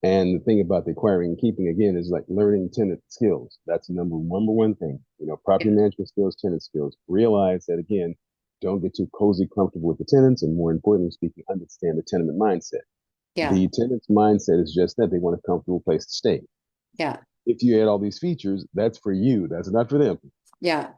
And the thing about the acquiring and keeping again is like learning tenant skills. That's the number one thing. Property management skills, tenant skills. Realize that again, don't get too cozy, comfortable with the tenants, and more importantly speaking, understand the tenement mindset. Yeah. The tenant's mindset is just that they want a comfortable place to stay. Yeah. If you add all these features, that's for you. That's not for them. Yeah.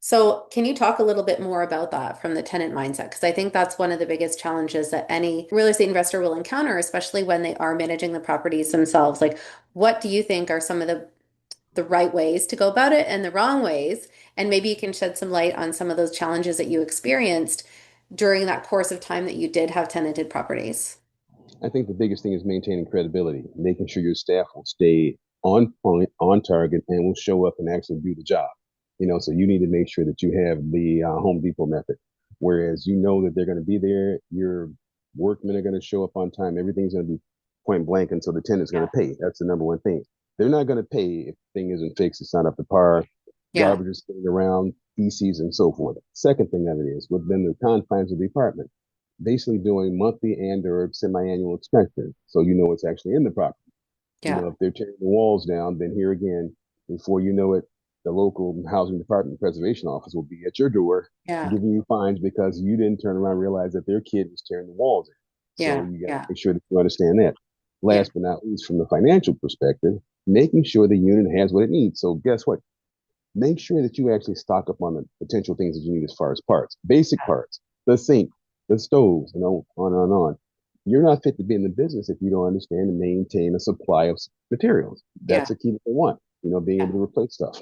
So, can you talk a little bit more about that from the tenant mindset? Because I think that's one of the biggest challenges that any real estate investor will encounter, especially when they are managing the properties themselves. Like, what do you think are some of the right ways to go about it and the wrong ways? And maybe you can shed some light on some of those challenges that you experienced during that course of time that you did have tenanted properties. I think the biggest thing is maintaining credibility, making sure your staff will stay on point, on target, and will show up and actually do the job. So you need to make sure that you have the Home Depot method, whereas you know that they're going to be there, your workmen are going to show up on time, everything's going to be point blank until the tenant's going Yeah. to pay. That's the number one thing. They're not going to pay if the thing isn't fixed, it's not up to par, Yeah. garbage is sitting around, feces, and so forth. Second thing of it is within the confines of the apartment, basically doing monthly and or semi-annual inspection, so you know what's actually in the property. Yeah. If they're tearing the walls down, then here again, before you know it, the local housing department preservation office will be at your door Yeah. giving you fines because you didn't turn around and realize that their kid was tearing the walls in. So Yeah. you got to Yeah. make sure that you understand that. Yeah. Last but not least, from the financial perspective, making sure the unit has what it needs. So guess what? Make sure that you actually stock up on the potential things that you need as far as parts, basic parts, the sink, the stoves, on and on. You're not fit to be in the business if you don't understand and maintain a supply of materials. Yeah. That's a key that they want, being Yeah. able to replace stuff.